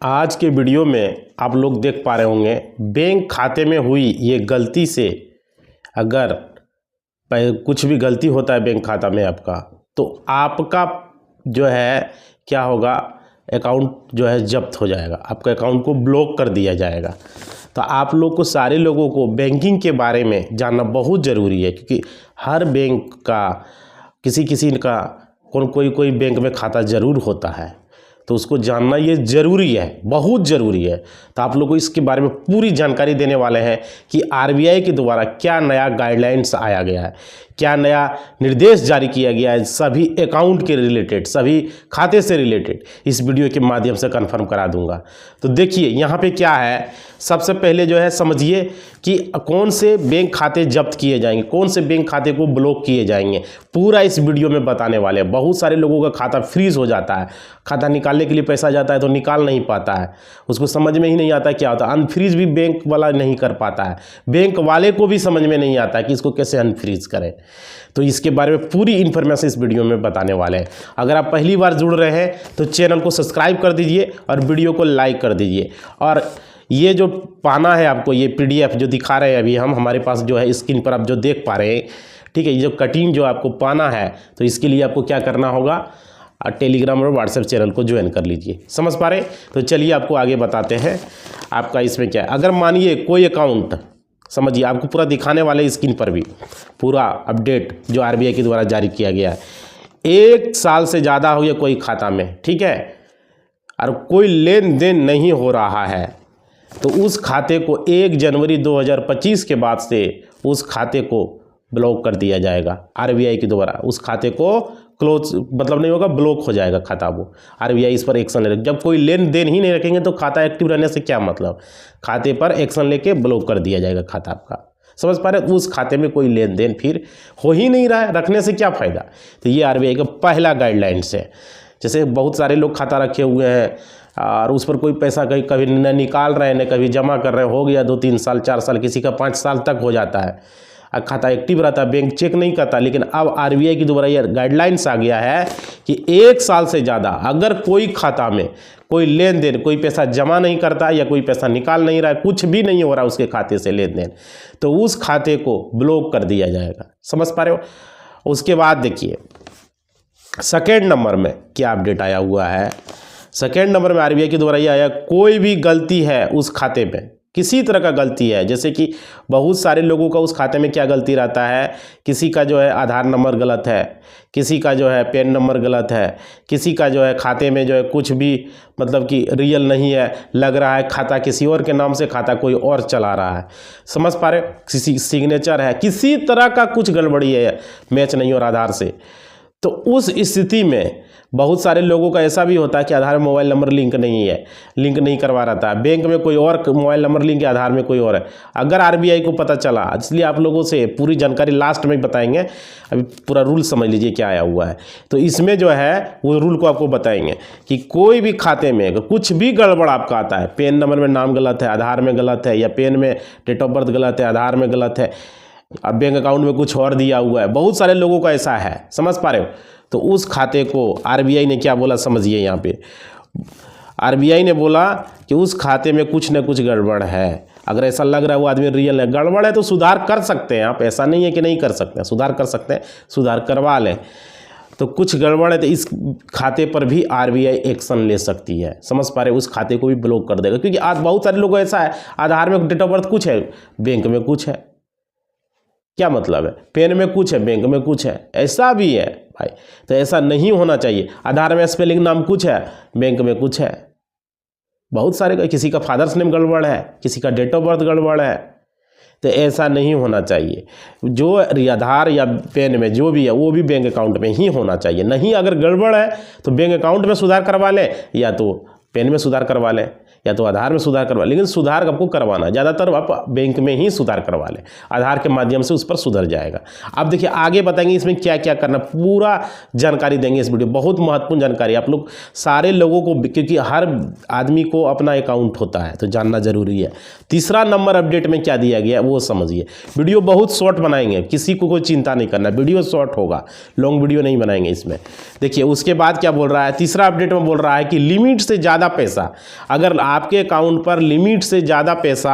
आज के वीडियो में आप लोग देख पा रहे होंगे बैंक खाते में हुई ये गलती से अगर कुछ भी गलती होता है बैंक खाता में आपका, तो आपका जो है क्या होगा, अकाउंट जो है जब्त हो जाएगा, आपके अकाउंट को ब्लॉक कर दिया जाएगा। तो आप लोग को सारे लोगों को बैंकिंग के बारे में जानना बहुत ज़रूरी है, क्योंकि हर बैंक का किसी का कोई बैंक में खाता ज़रूर होता है, तो उसको जानना ये ज़रूरी है, बहुत ज़रूरी है। तो आप लोग को इसके बारे में पूरी जानकारी देने वाले हैं कि आरबीआई के द्वारा क्या नया गाइडलाइंस आया गया है, क्या नया निर्देश जारी किया गया है सभी अकाउंट के रिलेटेड, सभी खाते से रिलेटेड, इस वीडियो के माध्यम से कंफर्म करा दूंगा। तो देखिए यहाँ पे क्या है, सबसे पहले जो है समझिए कि कौन से बैंक खाते जब्त किए जाएंगे, कौन से बैंक खाते को ब्लॉक किए जाएंगे, पूरा इस वीडियो में बताने वाले हैं। बहुत सारे लोगों का खाता फ्रीज हो जाता है, खाता निकालने के लिए पैसा जाता है तो निकाल नहीं पाता है, उसको समझ में ही नहीं आता क्या होता है। अनफ्रीज भी बैंक वाला नहीं कर पाता है, बैंक वाले को भी समझ में नहीं आता कि इसको कैसे अनफ्रीज करें। तो इसके बारे में पूरी इन्फॉर्मेशन इस वीडियो में बताने वाले हैं। अगर आप पहली बार जुड़ रहे हैं तो चैनल को सब्सक्राइब कर दीजिए और वीडियो को लाइक कर दीजिए। और ये जो पाना है आपको, ये पीडीएफ जो दिखा रहे हैं अभी हम, हमारे पास जो है स्क्रीन पर आप जो देख पा रहे हैं, ठीक है, ये जो कटिंग जो आपको पाना है, तो इसके लिए आपको क्या करना होगा, टेलीग्राम और व्हाट्सएप चैनल को ज्वाइन कर लीजिए। समझ पा रहे हैं? तो चलिए आपको आगे बताते हैं आपका इसमें क्या है। अगर मानिए कोई अकाउंट, समझिए आपको पूरा दिखाने वाले स्क्रीन पर भी पूरा अपडेट जो आरबीआई के द्वारा जारी किया गया है। 1 साल से ज़्यादा हो गया कोई खाता में, ठीक है, और कोई लेन देन नहीं हो रहा है, तो उस खाते को 1 जनवरी 2025 के बाद से उस खाते को ब्लॉक कर दिया जाएगा आरबीआई के द्वारा। उस खाते को क्लोज मतलब नहीं होगा, ब्लॉक हो जाएगा खाता। वो आरबीआई इस पर एक्शन ले, जब कोई लेन देन ही नहीं रखेंगे तो खाता एक्टिव रहने से क्या मतलब, खाते पर एक्शन लेके ब्लॉक कर दिया जाएगा खाता आपका। समझ पा रहे? उस खाते में कोई लेन देन फिर हो ही नहीं रहा है, रखने से क्या फ़ायदा। तो ये आरबीआई का पहला गाइडलाइंस है। जैसे बहुत सारे लोग खाता रखे हुए हैं और उस पर कोई पैसा कभी न निकाल रहे हैं न कभी जमा कर रहे हैं, हो गया 2-3 साल 4 साल, किसी का 5 साल तक हो जाता है, खाता एक्टिव रहता है, बैंक चेक नहीं करता। लेकिन अब आरबीआई के द्वारा ये गाइडलाइंस आ गया है कि 1 साल से ज़्यादा अगर कोई खाता में कोई लेन देन, कोई पैसा जमा नहीं करता या कोई पैसा निकाल नहीं रहा है, कुछ भी नहीं हो रहा उसके खाते से लेन देन, तो उस खाते को ब्लॉक कर दिया जाएगा। समझ पा रहे हो? उसके बाद देखिए सेकेंड नंबर में क्या अपडेट आया हुआ है। सेकेंड नंबर में आरबीआई के द्वारा ये आया, कोई भी गलती है उस खाते में, किसी तरह का गलती है, जैसे कि बहुत सारे लोगों का उस खाते में क्या गलती रहता है, किसी का जो है आधार नंबर गलत है, किसी का जो है पैन नंबर गलत है, किसी का जो है खाते में जो है कुछ भी मतलब कि रियल नहीं है, लग रहा है खाता किसी और के नाम से खाता कोई और चला रहा है। समझ पा रहे? किसी सिग्नेचर है, किसी तरह का कुछ गड़बड़ी है, मैच नहीं हो रहा आधार से। तो उस स्थिति में बहुत सारे लोगों का ऐसा भी होता है कि आधार में मोबाइल नंबर लिंक नहीं है, लिंक नहीं करवा रहता है, बैंक में कोई और मोबाइल नंबर लिंक है, आधार में कोई और है। अगर आरबीआई को पता चला, इसलिए आप लोगों से पूरी जानकारी लास्ट में बताएंगे, अभी पूरा रूल समझ लीजिए क्या आया हुआ है। तो इसमें जो है वो रूल को आपको बताएंगे कि कोई भी खाते में कुछ भी गड़बड़ आपका आता है, पैन नंबर में नाम गलत है, आधार में गलत है, या पैन में डेट ऑफ बर्थ गलत है, आधार में गलत है, अब बैंक अकाउंट में कुछ और दिया हुआ है, बहुत सारे लोगों का ऐसा है। समझ पा रहे हो? तो उस खाते को आरबीआई ने क्या बोला समझिए। यहाँ पे आरबीआई ने बोला कि उस खाते में कुछ न कुछ गड़बड़ है। अगर ऐसा लग रहा है वो आदमी रियल है, गड़बड़ है, तो सुधार कर सकते हैं आप, ऐसा नहीं है कि नहीं कर सकते हैं, सुधार कर सकते हैं, सुधार करवा लें। तो कुछ गड़बड़ है तो इस खाते पर भी आरबीआई एक्शन ले सकती है। समझ पा रहे? उस खाते को भी ब्लॉक कर देगा, क्योंकि आज बहुत सारे लोगों को ऐसा है, आधार में डेट ऑफ बर्थ कुछ है, बैंक में कुछ है, क्या मतलब है, पेन में कुछ है, बैंक में कुछ है, ऐसा भी है भाई। तो ऐसा नहीं होना चाहिए। आधार में स्पेलिंग नाम कुछ है, बैंक में कुछ है, बहुत सारे, किसी का फादर्स नेम गड़बड़ है, किसी का डेट ऑफ बर्थ गड़बड़ है, तो ऐसा नहीं होना चाहिए। जो आधार या पेन में जो भी है वो भी बैंक अकाउंट में ही होना चाहिए। नहीं, अगर गड़बड़ है तो बैंक अकाउंट में सुधार करवा लें या तो पेन में सुधार करवा लें, या तो आधार में सुधार करवा, लेकिन सुधार आपको करवाना, ज़्यादातर आप बैंक में ही सुधार करवा लें, आधार के माध्यम से उस पर सुधर जाएगा। अब देखिए आगे बताएंगे इसमें क्या क्या करना, पूरा जानकारी देंगे इस वीडियो, बहुत महत्वपूर्ण जानकारी आप लोग सारे लोगों को, क्योंकि हर आदमी को अपना अकाउंट होता है तो जानना जरूरी है। तीसरा नंबर अपडेट में क्या दिया गया वो समझिए। वीडियो बहुत शॉर्ट बनाएंगे, किसी को कोई चिंता नहीं करना, वीडियो शॉर्ट होगा, लॉन्ग वीडियो नहीं बनाएंगे इसमें। देखिए उसके बाद क्या बोल रहा है, तीसरा अपडेट में बोल रहा है कि लिमिट से ज़्यादा पैसा, अगर आपके अकाउंट पर लिमिट से ज़्यादा पैसा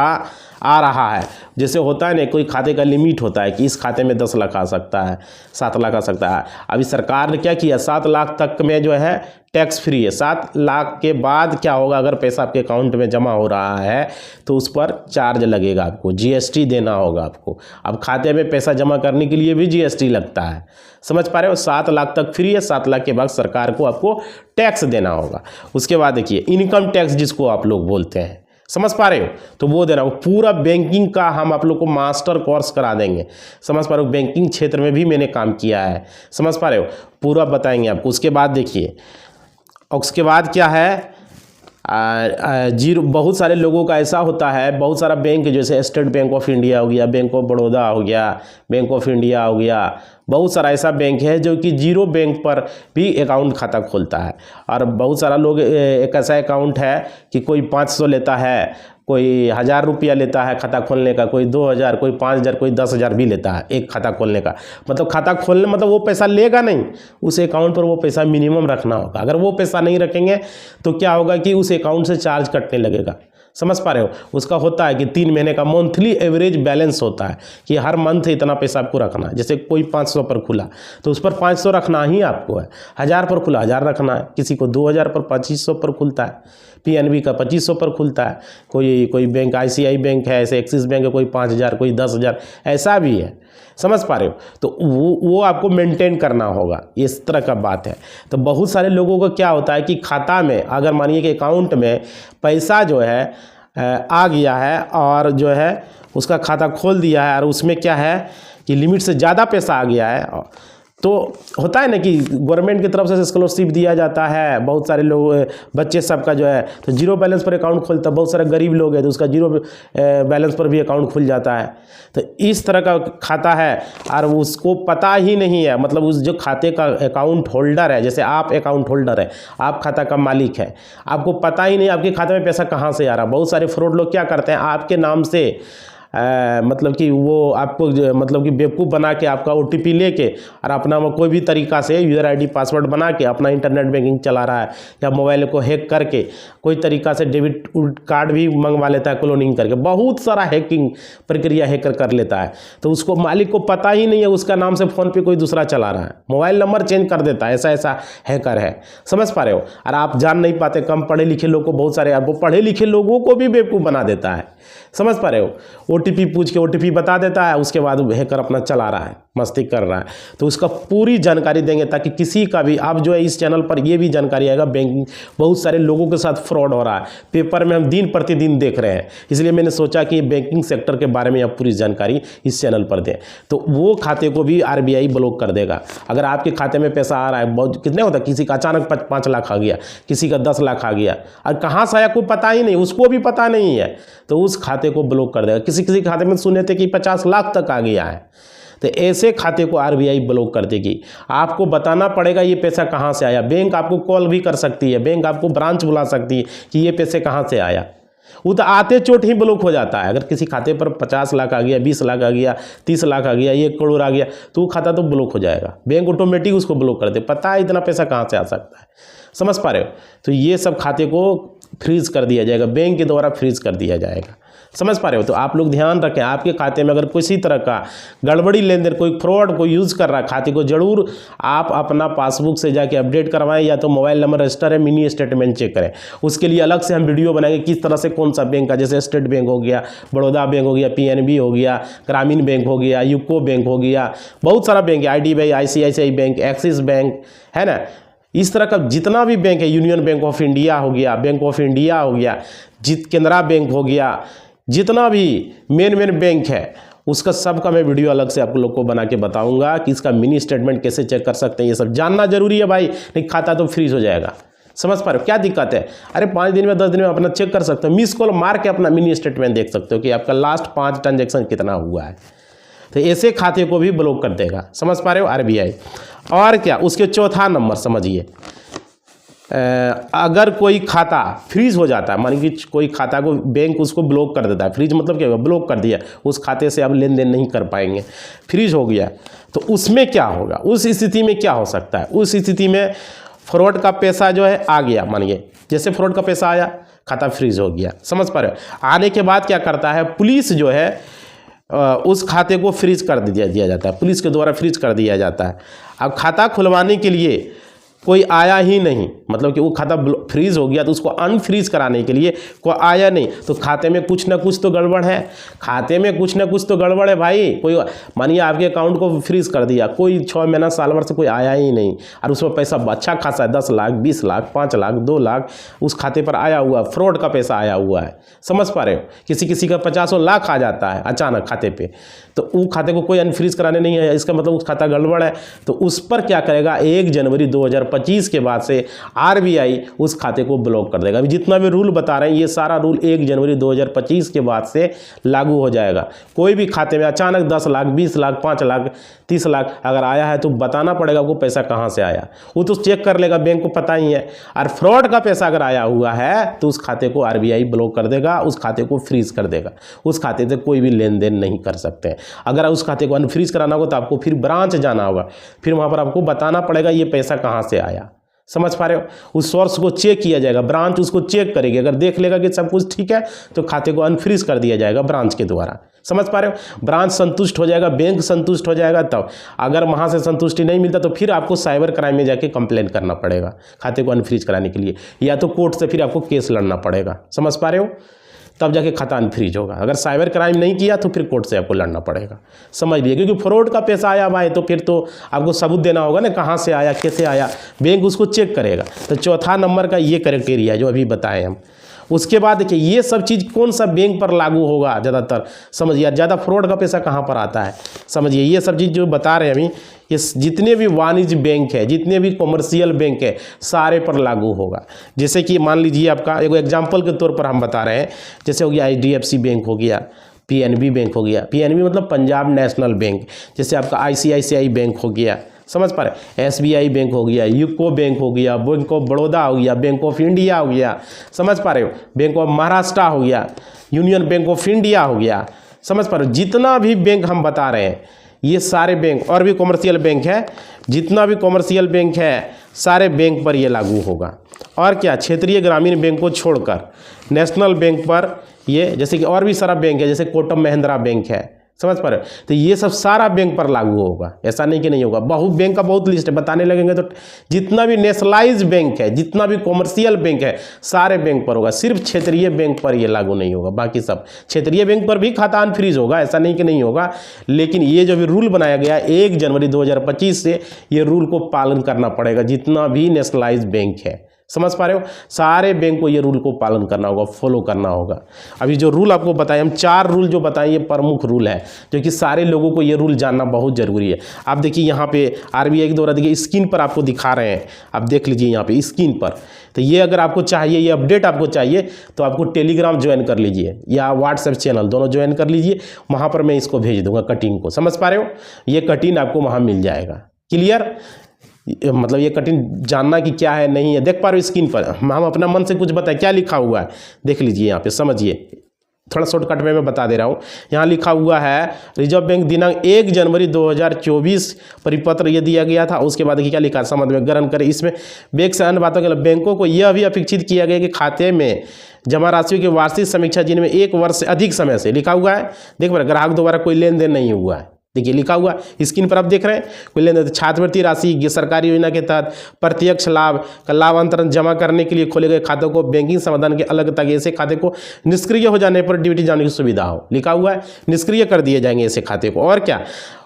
आ रहा है, जैसे होता है ना कोई खाते का लिमिट होता है कि इस खाते में 10 लाख आ सकता है, 7 लाख आ सकता है। अभी सरकार ने क्या किया, 7 लाख तक में जो है टैक्स फ्री है। 7 लाख के बाद क्या होगा, अगर पैसा आपके अकाउंट में जमा हो रहा है तो उस पर चार्ज लगेगा, आपको जीएसटी देना होगा आपको। अब खाते में पैसा जमा करने के लिए भी जीएसटी लगता है, समझ पा रहे हो। 7 लाख तक फ्री है, 7 लाख के बाद सरकार को आपको टैक्स देना होगा। उसके बाद देखिए इनकम टैक्स जिसको आप लोग बोलते हैं, समझ पा रहे हो, तो वो देना हो। पूरा बैंकिंग का हम आप लोग को मास्टर कोर्स करा देंगे, समझ पा रहे हो। बैंकिंग क्षेत्र में भी मैंने काम किया है, समझ पा रहे हो, पूरा बताएंगे आपको। उसके बाद देखिए, उसके बाद क्या है, जीरो, बहुत सारे लोगों का ऐसा होता है, बहुत सारा बैंक जैसे स्टेट बैंक ऑफ इंडिया हो गया, बैंक ऑफ बड़ौदा हो गया, बैंक ऑफ इंडिया हो गया, बहुत सारा ऐसा बैंक है जो कि जीरो बैंक पर भी अकाउंट खाता खोलता है। और बहुत सारा लोग एक ऐसा अकाउंट है कि कोई 500 लेता है, कोई 1000 रुपया लेता है खाता खोलने का, कोई 2000, कोई 5000, कोई 10,000 भी लेता है एक खाता खोलने का। मतलब खाता खोलने मतलब वो पैसा लेगा नहीं, उस अकाउंट पर वो पैसा मिनिमम रखना होगा। अगर वो पैसा नहीं रखेंगे तो क्या होगा कि उस अकाउंट से चार्ज कटने लगेगा, समझ पा रहे हो। उसका होता है कि 3 महीने का मंथली एवरेज बैलेंस होता है कि हर मंथ इतना पैसा आपको रखना है। जैसे कोई 500 पर खुला तो उस पर 500 रखना ही आपको है, 1000 पर खुला 1000 रखना है, किसी को 2000 पर 2500 पर खुलता है, पीएनबी का 2500 पर खुलता है, कोई बैंक आईसीआई बैंक है, ऐसे एक्सिस बैंक है, कोई 5000, कोई 10,000, ऐसा भी है, समझ पा रहे हो। तो वो आपको मेंटेन करना होगा, इस तरह का बात है। तो बहुत सारे लोगों को क्या होता है कि खाता में अगर मानिए कि अकाउंट में पैसा जो है आ गया है और जो है उसका खाता खोल दिया है और उसमें क्या है कि लिमिट से ज़्यादा पैसा आ गया है, तो होता है ना कि गवर्नमेंट की तरफ से स्कॉलरशिप दिया जाता है, बहुत सारे लोग बच्चे सबका जो है तो जीरो बैलेंस पर अकाउंट खोलता है, बहुत सारे गरीब लोग हैं तो उसका जीरो बैलेंस पर भी अकाउंट खुल जाता है। तो इस तरह का खाता है और उसको पता ही नहीं है, मतलब उस जो खाते का अकाउंट होल्डर है, जैसे आप अकाउंट होल्डर है, आप खाता का मालिक है, आपको पता ही नहीं आपके खाते में पैसा कहाँ से आ रहा। बहुत सारे फ्रॉड लोग क्या करते हैं, आपके नाम से मतलब कि वो आपको मतलब कि बेवकूफ़ बना के आपका ओटीपी लेके और अपना कोई भी तरीका से यूज़र आईडी पासवर्ड बना के अपना इंटरनेट बैंकिंग चला रहा है, या मोबाइल को हैक करके कोई तरीका से डेबिट कार्ड भी मंगवा लेता है क्लोनिंग करके, बहुत सारा हैकिंग प्रक्रिया हैकर कर लेता है। तो उसको मालिक को पता ही नहीं है उसका नाम से फ़ोन पे कोई दूसरा चला रहा है, मोबाइल नंबर चेंज कर देता है, ऐसा ऐसा हैकर है, समझ पा रहे हो। और आप जान नहीं पाते, कम पढ़े लिखे लोग को, बहुत सारे वो पढ़े लिखे लोगों को भी बेवकूफ़ बना देता है, समझ पा रहे हो। ओटीपी पूछ के ओटीपी बता देता है, उसके बाद हैकर अपना चला रहा है, मस्ती कर रहा है। तो उसका पूरी जानकारी देंगे ताकि किसी का भी, आप जो है इस चैनल पर ये भी जानकारी आएगा, बैंकिंग बहुत सारे लोगों के साथ फ्रॉड हो रहा है, पेपर में हम दिन प्रतिदिन देख रहे हैं, इसलिए मैंने सोचा कि बैंकिंग सेक्टर के बारे में आप पूरी जानकारी इस चैनल पर दें। तो वो खाते को भी आरबीआई ब्लॉक कर देगा। अगर आपके खाते में पैसा आ रहा है, बहुत कितने होता है, किसी का अचानक 5 लाख आ गया, किसी का 10 लाख आ गया, और कहाँ से आया कोई पता ही नहीं, उसको भी पता नहीं है, तो उस खाते को ब्लॉक कर देगा। किसी किसी खाते में सुने थे कि 50 लाख तक आ गया है, तो ऐसे खाते को आरबीआई ब्लॉक कर देगी। आपको बताना पड़ेगा ये पैसा कहाँ से आया। बैंक आपको कॉल भी कर सकती है, बैंक आपको ब्रांच बुला सकती है कि ये पैसे कहाँ से आया। वो तो आते चोट ही ब्लॉक हो जाता है। अगर किसी खाते पर 50 लाख आ गया, 20 लाख आ गया, 30 लाख आ गया, 1 करोड़ आ गया, तो वो खाता तो ब्लॉक हो जाएगा, बैंक ऑटोमेटिक उसको ब्लॉक कर दे। पता है इतना पैसा कहाँ से आ सकता है, समझ पा रहे हो। तो ये सब खाते को फ्रीज कर दिया जाएगा, बैंक के द्वारा फ्रीज कर दिया जाएगा, समझ पा रहे हो। तो आप लोग ध्यान रखें, आपके खाते में अगर किसी तरह का गड़बड़ी लेन देन, कोई फ्रॉड कोई यूज़ कर रहा है खाते को, जरूर आप अपना पासबुक से जाके अपडेट करवाएं, या तो मोबाइल नंबर रजिस्टर है, मिनी स्टेटमेंट चेक करें। उसके लिए अलग से हम वीडियो बनाएंगे किस तरह से कौन सा बैंक का, जैसे स्टेट बैंक हो गया, बड़ौदा बैंक हो गया, पीएनबी हो गया, ग्रामीण बैंक हो गया, यूको बैंक हो गया, बहुत सारा बैंक है, IDBI, ICICI bank, axis bank है ना, इस तरह का जितना भी बैंक है, यूनियन बैंक ऑफ इंडिया हो गया, बैंक ऑफ इंडिया हो गया, केनरा बैंक हो गया, जितना भी मेन बैंक है उसका सबका मैं वीडियो अलग से आप लोग को बना के बताऊंगा कि इसका मिनी स्टेटमेंट कैसे चेक कर सकते हैं। ये सब जानना जरूरी है भाई, नहीं खाता तो फ्रीज हो जाएगा, समझ पा रहे हो क्या दिक्कत है? अरे 5 दिन में 10 दिन में अपना चेक कर सकते हो, मिस कॉल मार के अपना मिनी स्टेटमेंट देख सकते हो कि आपका लास्ट 5 ट्रांजेक्शन कितना हुआ है। तो ऐसे खाते को भी ब्लॉक कर देगा, समझ पा रहे हो आरबीआई। और क्या, उसके चौथा नंबर समझिए, अगर कोई खाता फ्रीज हो जाता है, मान लीजिए कोई खाता को बैंक उसको ब्लॉक कर देता है, फ्रीज मतलब क्या होगा, ब्लॉक कर दिया, उस खाते से अब लेन देन नहीं कर पाएंगे, फ्रीज हो गया, तो उसमें क्या होगा, उस स्थिति में क्या हो सकता है? उस स्थिति में फ्रॉड का पैसा जो है आ गया, मानिए जैसे फ्रॉड का पैसा आया, खाता फ्रीज हो गया, समझ पा रहे हो। आने के बाद क्या करता है, पुलिस जो है उस खाते को फ्रीज कर दिया जाता है, पुलिस के द्वारा फ्रीज कर दिया जाता है। अब खाता खुलवाने के लिए कोई आया ही नहीं, मतलब कि वो खाता फ्रीज हो गया तो उसको अनफ्रीज कराने के लिए कोई आया नहीं, तो खाते में कुछ ना कुछ तो गड़बड़ है, खाते में कुछ ना कुछ तो गड़बड़ है भाई। कोई मानिए आपके अकाउंट को फ्रीज कर दिया, कोई 6 महीना साल भर से कोई आया ही नहीं, और उसमें पैसा अच्छा खासा है, 10 लाख 20 लाख 5 लाख 2 लाख उस खाते पर आया हुआ, फ्रॉड का पैसा आया हुआ है, समझ पा रहे हो। किसी का 50 लाख आ जाता है अचानक खाते पे, तो वो खाते को कोई अनफ्रीज कराने नहीं है, इसका मतलब उस खाता गड़बड़ है। तो उस पर क्या करेगा, 1 जनवरी 2025 के बाद से आरबीआई उस खाते को ब्लॉक कर देगा। अभी जितना भी रूल बता रहे हैं ये सारा रूल 1 जनवरी 2025 के बाद से लागू हो जाएगा। कोई भी खाते में अचानक 10 लाख 20 लाख 5 लाख 30 लाख अगर आया है तो बताना पड़ेगा वो पैसा कहाँ से आया, वो तो चेक कर लेगा, बैंक को पता ही है। और फ्रॉड का पैसा अगर आया हुआ है तो उस खाते को आरबीआई ब्लॉक कर देगा, उस खाते को फ्रीज कर देगा, उस खाते से कोई भी लेन देन नहीं कर सकते। अगर उस खाते को अनफ्रीज कराना होगा तो आपको फिर ब्रांच जाना होगा, फिर वहाँ पर आपको बताना पड़ेगा ये पैसा कहाँ से आया, समझ पा रहे हो। उस सोर्स को चेक किया जाएगा, ब्रांच उसको चेक करेगी, अगर देख लेगा कि सब कुछ ठीक है तो खाते को अनफ्रीज कर दिया जाएगा ब्रांच के द्वारा, समझ पा रहे हो। ब्रांच संतुष्ट हो जाएगा, बैंक संतुष्ट हो जाएगा, तब अगर वहाँ से संतुष्टि नहीं मिलता तो फिर आपको साइबर क्राइम में जाके कंप्लेन करना पड़ेगा खाते को अनफ्रीज कराने के लिए, या तो कोर्ट से फिर आपको केस लड़ना पड़ेगा, समझ पा रहे हो, तब जाके खाता अनफ्रीज होगा। अगर साइबर क्राइम नहीं किया तो फिर कोर्ट से आपको लड़ना पड़ेगा, समझ लिए। क्योंकि फ्रॉड का पैसा आया भाई तो फिर तो आपको सबूत देना होगा ना, कहाँ से आया कैसे आया, बैंक उसको चेक करेगा। तो चौथा नंबर का ये क्राइटेरिया जो अभी बताए हम। उसके बाद देखिए ये सब चीज़ कौन सा बैंक पर लागू होगा ज़्यादातर, समझिए ज़्यादा फ्रॉड का पैसा कहाँ पर आता है, समझिए ये सब चीज़ जो बता रहे हैं अभी, ये जितने भी वाणिज्य बैंक है, जितने भी कॉमर्शियल बैंक है, सारे पर लागू होगा। जैसे कि मान लीजिए आपका एक एग्जाम्पल के तौर पर हम बता रहे हैं, जैसे हो गया HDFC बैंक हो गया, PNB बैंक हो गया, PNB मतलब पंजाब नेशनल बैंक, जैसे आपका ICICI बैंक हो गया, समझ पा रहे, SBI बैंक हो गया, यूको बैंक हो गया, बैंक ऑफ बड़ौदा हो गया, बैंक ऑफ इंडिया हो गया, समझ पा रहे हो, बैंक ऑफ महाराष्ट्र हो गया, यूनियन बैंक ऑफ इंडिया हो गया, समझ पा रहे हो। जितना भी बैंक हम बता रहे हैं ये सारे बैंक, और भी कॉमर्शियल बैंक है, जितना भी कॉमर्शियल बैंक है सारे बैंक पर ये लागू होगा। और क्या, क्षेत्रीय ग्रामीण बैंक को छोड़कर नेशनल बैंक पर ये, जैसे कि और भी सारा बैंक है, जैसे कोटक महिंद्रा बैंक है, समझ पा रहे हो, तो ये सब सारा बैंक पर लागू होगा, ऐसा नहीं कि नहीं होगा। बहुत बैंक का बहुत लिस्ट है, बताने लगेंगे तो जितना भी नेशनलाइज बैंक है, जितना भी कॉमर्शियल बैंक है, सारे बैंक पर होगा। सिर्फ क्षेत्रीय बैंक पर ये लागू नहीं होगा, बाकी सब क्षेत्रीय बैंक पर भी खाता अनफ्रीज होगा, ऐसा नहीं कि नहीं होगा। लेकिन ये जो भी रूल बनाया गया 1 जनवरी 2025 से, ये रूल को पालन करना पड़ेगा जितना भी नेशनलाइज बैंक है, समझ पा रहे हो। सारे बैंक को ये रूल को पालन करना होगा, फॉलो करना होगा। अभी जो रूल आपको बताए, हम 4 रूल जो बताए ये प्रमुख रूल है, जो कि सारे लोगों को ये रूल जानना बहुत ज़रूरी है। आप देखिए यहाँ पे आरबीआई के द्वारा देखिए स्क्रीन पर आपको दिखा रहे हैं, आप देख लीजिए यहाँ पे स्क्रीन पर। तो ये अगर आपको चाहिए, ये अपडेट आपको चाहिए तो आपको टेलीग्राम ज्वाइन कर लीजिए या व्हाट्सएप चैनल, दोनों ज्वाइन कर लीजिए, वहाँ पर मैं इसको भेज दूंगा कटिंग को, समझ पा रहे हो। ये कटिंग आपको वहाँ मिल जाएगा, क्लियर। मतलब ये कठिन जानना कि क्या है नहीं है, देख पा रहे हो स्क्रीन पर, हम अपना मन से कुछ बताए, क्या लिखा हुआ है देख लीजिए यहाँ पे, समझिए। थोड़ा शॉर्टकट में मैं बता दे रहा हूँ। यहाँ लिखा हुआ है रिजर्व बैंक दिनांक 1 जनवरी 2024 परिपत्र ये दिया गया था। उसके बाद देखिए क्या लिखा है, समझ में ग्रहण करें। इसमें बैंक से अन्य बातों के लिए बैंकों को यह भी अपेक्षित किया गया कि खाते में जमा राशि की वार्षिक समीक्षा जिनमें 1 वर्ष से अधिक समय से, लिखा हुआ है, देख पा, ग्राहक द्वारा कोई लेन देन नहीं हुआ है, देखिए लिखा हुआ स्क्रीन पर आप देख रहे हैं, कोई लेन देन। छात्रवृत्ति राशि सरकारी योजना के तहत प्रत्यक्ष लाभ का लाभ अंतरण जमा करने के लिए खोले गए खातों को बैंकिंग समाधान के अलग तक ऐसे खाते को निष्क्रिय हो जाने पर ड्यूटी जाने की सुविधा हो, लिखा हुआ है, निष्क्रिय कर दिए जाएंगे ऐसे खाते को। और क्या,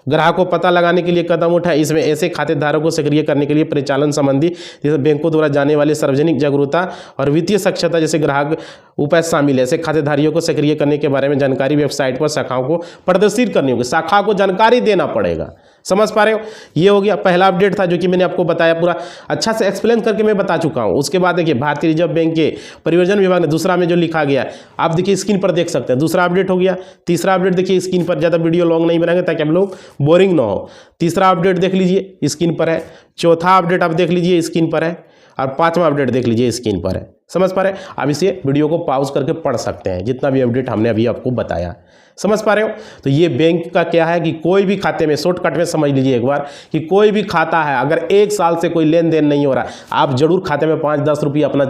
ग्राहक को पता लगाने के लिए कदम उठाए, इसमें ऐसे खाते धारकों को सक्रिय करने के लिए परिचालन संबंधी जैसे बैंकों द्वारा जाने वाले सार्वजनिक जागरूकता और वित्तीय क्षमता जैसे ग्राहक उपाय शामिल है। ऐसे खातेधारियों को सक्रिय करने के बारे में जानकारी वेबसाइट पर शाखाओं को प्रदर्शित करनी होगी, शाखा को जानकारी देना पड़ेगा, समझ पा रहे हो। ये हो गया पहला अपडेट था जो कि मैंने आपको बताया, पूरा अच्छा से एक्सप्लेन करके मैं बता चुका हूँ। उसके बाद देखिए भारतीय रिजर्व बैंक के परियोजना विभाग ने दूसरा में जो लिखा गया आप देखिए स्क्रीन पर देख सकते हैं, दूसरा अपडेट हो गया। तीसरा अपडेट देखिए स्क्रीन पर, ज़्यादा वीडियो लॉन्ग नहीं बनाएंगे ताकि हम लोग बोरिंग ना हो। तीसरा अपडेट देख लीजिए स्क्रीन पर है, चौथा अपडेट आप देख लीजिए स्क्रीन पर है, और पांचवा अपडेट देख लीजिए स्क्रीन पर है। समझ पा रहे हैं। आप इसे वीडियो को पॉज करके पढ़ सकते हैं जितना भी अपडेट हमने अभी आपको बताया। समझ पा रहे हो। तो ये बैंक का क्या है कि कोई भी खाते में, शॉर्टकट में समझ लीजिए एक बार, कि कोई भी खाता है अगर 1 साल से कोई लेन देन नहीं हो रहा, आप जरूर खाते में 5-10 रुपये अपना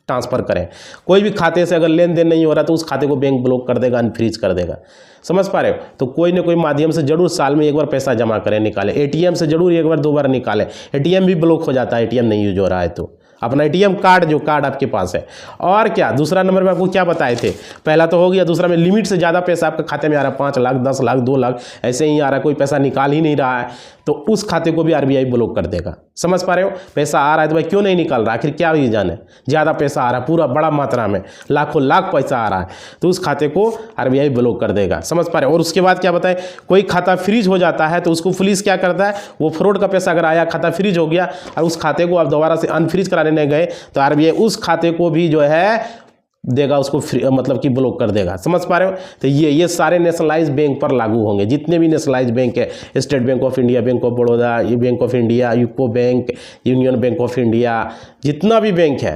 ट्रांसफर करें। कोई भी खाते से अगर लेन देन नहीं हो रहा तो उस खाते को बैंक ब्लॉक कर देगा, अनफ्रीज कर देगा। समझ पा रहे हो। तो कोई ना कोई माध्यम से जरूर साल में एक बार पैसा जमा करें, निकालें। एटीएम से जरूर एक बार 2 बार निकालें। एटीएम भी ब्लॉक हो जाता है, एटीएम नहीं यूज हो रहा है तो अपना एटीएम कार्ड, जो कार्ड आपके पास है। और क्या दूसरा नंबर में आपको क्या बताए थे, पहला तो हो गया, दूसरा में लिमिट से ज़्यादा पैसा आपके खाते में आ रहा है, 5 लाख 10 लाख 2 लाख ऐसे ही आ रहा है, कोई पैसा निकाल ही नहीं रहा है, तो उस खाते को भी आरबीआई ब्लॉक कर देगा। समझ पा रहे हो। पैसा आ रहा है तो भाई क्यों नहीं निकाल रहा, आखिर क्या रीजन है, ज़्यादा पैसा आ रहा है, पूरा बड़ा मात्रा में लाखों लाख पैसा आ रहा है, तो उस खाते को आरबीआई ब्लॉक कर देगा। समझ पा रहे हो। और उसके बाद क्या बताएं, कोई खाता फ्रीज हो जाता है तो उसको पुलिस क्या करता है, वो फ्रॉड का पैसा अगर आया, खाता फ्रीज हो गया और उस खाते को आप दोबारा से अनफ्रीज कराने नहीं गए तो आरबीआई उस खाते को भी जो है देगा, उसको मतलब कि ब्लॉक कर देगा। समझ पा रहे हो। तो ये सारे नेशनलाइज बैंक पर लागू होंगे, जितने भी नेशनलाइज बैंक है, State Bank of India, Bank of Baroda, ये Bank of India, UCO Bank, Union Bank of India, जितना भी बैंक है,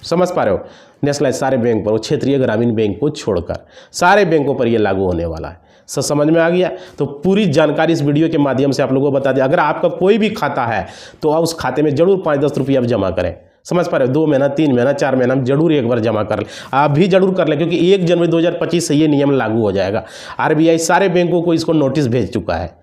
समझ पा रहे हो, नेशनलाइज सारे बैंक पर, वो क्षेत्रीय ग्रामीण बैंक को छोड़कर सारे बैंकों पर ये लागू होने वाला है। सब समझ में आ गया। तो पूरी जानकारी इस वीडियो के माध्यम से आप लोगों को बता दें। अगर आपका कोई भी खाता है तो आप उस खाते में जरूर 5-10 रुपये आप जमा करें। समझ पा रहे हो। 2 महीना 3 महीना 4 महीना जरूर एक बार जमा कर ले, आप भी जरूर कर लें, क्योंकि 1 जनवरी 2025 से ये नियम लागू हो जाएगा। आरबीआई सारे बैंकों को इसको नोटिस भेज चुका है,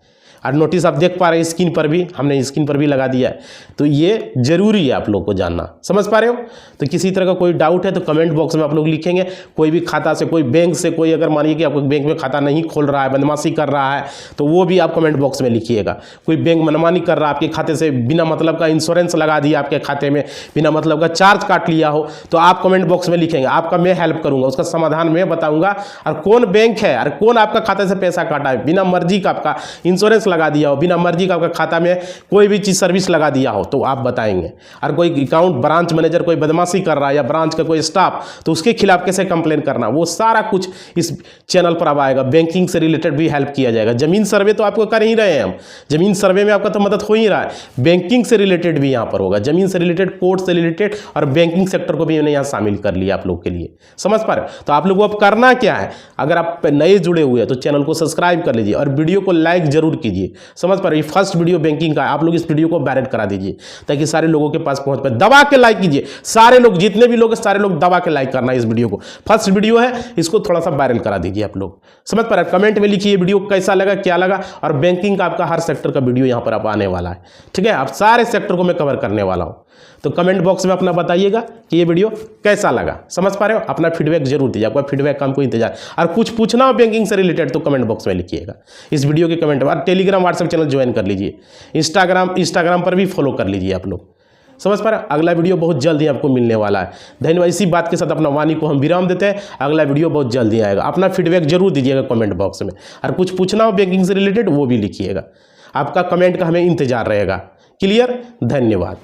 और नोटिस आप देख पा रहे हैं स्क्रीन पर भी, हमने स्क्रीन पर भी लगा दिया है। तो ये जरूरी है आप लोग को जानना। समझ पा रहे हो। तो किसी तरह का कोई डाउट है तो कमेंट बॉक्स में आप लोग लिखेंगे। कोई भी खाता से, कोई बैंक से, कोई अगर मानिए कि आपको बैंक में खाता नहीं खोल रहा है, बदमाशी कर रहा है, तो वो भी आप कमेंट बॉक्स में लिखिएगा। कोई बैंक मनमानी कर रहा है, आपके खाते से बिना मतलब का इंश्योरेंस लगा दिया आपके खाते में, बिना मतलब का चार्ज काट लिया हो, तो आप कमेंट बॉक्स में लिखेंगे, आपका मैं हेल्प करूंगा, उसका समाधान मैं बताऊंगा। और कौन बैंक है और कौन आपका खाते से पैसा काटा है, बिना मर्जी का आपका इंश्योरेंस लगा दिया हो, बिना मर्जी का आपका खाता में कोई भी चीज सर्विस लगा दिया हो, तो आप बताएंगे। और कोई अकाउंट ब्रांच मैनेजर कोई बदमाशी कर रहा है, या ब्रांच का कोई स्टाफ, तो उसके खिलाफ कैसे कंप्लेन करना, वो सारा कुछ इस चैनल पर अब आएगा। बैंकिंग से रिलेटेड भी हेल्प किया जाएगा। जमीन सर्वे तो आपको कर ही रहे हैं हम, जमीन सर्वे में आपका तो मदद हो ही रहा है, बैंकिंग से रिलेटेड भी यहाँ पर होगा। जमीन से रिलेटेड, कोर्ट से रिलेटेड, और बैंकिंग सेक्टर को भी मैंने यहाँ शामिल कर लिया आप लोग के लिए। समझ पा रहे हो। तो आप लोग को अब करना क्या है, अगर आप नए जुड़े हुए हैं तो चैनल को सब्सक्राइब कर लीजिए और वीडियो को लाइक जरूर कीजिए। समझ पा रहे हो। फर्स्ट वीडियो बैंकिंग का, आप लोग इस वीडियो को वायरल करा दीजिए ताकि सारे लोगों के पास पहुंच पाए। दबा के लाइक कीजिए, सारे लोग, जितने भी लोग हैं सारे लोग दबा के लाइक करना है इस वीडियो को। फर्स्ट वीडियो है, इसको थोड़ा सा वायरल करा दीजिए आप लोग। समझ पा रहे हैं। कमेंट में लिखिए वीडियो कैसा लगा, क्या लगा, और बैंकिंग का आपका हर सेक्टर का वीडियो यहां पर आप आने वाला है। ठीक है। आप सारे सेक्टर को मैं कवर करने वाला हूं, तो कमेंट बॉक्स में अपना बताइएगा कि ये वीडियो कैसा लगा। समझ पा रहे हो। अपना फीडबैक जरूर दीजिए, आपका फीडबैक का हमको इंतजार। और कुछ पूछना हो बैंकिंग से रिलेटेड तो कमेंट बॉक्स में लिखिएगा इस वीडियो के कमेंट में। और टेलीग्राम व्हाट्सएप चैनल ज्वाइन कर लीजिए, इंस्टाग्राम पर भी फॉलो कर लीजिए आप लोग। समझ पा रहे हैं। अगला वीडियो बहुत जल्द ही आपको मिलने वाला है। धन्यवाद। इसी बात के साथ अपना वाणी को हम विराम देते हैं। अगला वीडियो बहुत जल्द ही आएगा। अपना फीडबैक जरूर दीजिएगा कमेंट बॉक्स में, और कुछ पूछना हो बैंकिंग से रिलेटेड वो भी लिखिएगा। आपका कमेंट का हमें इंतजार रहेगा। क्लियर। धन्यवाद।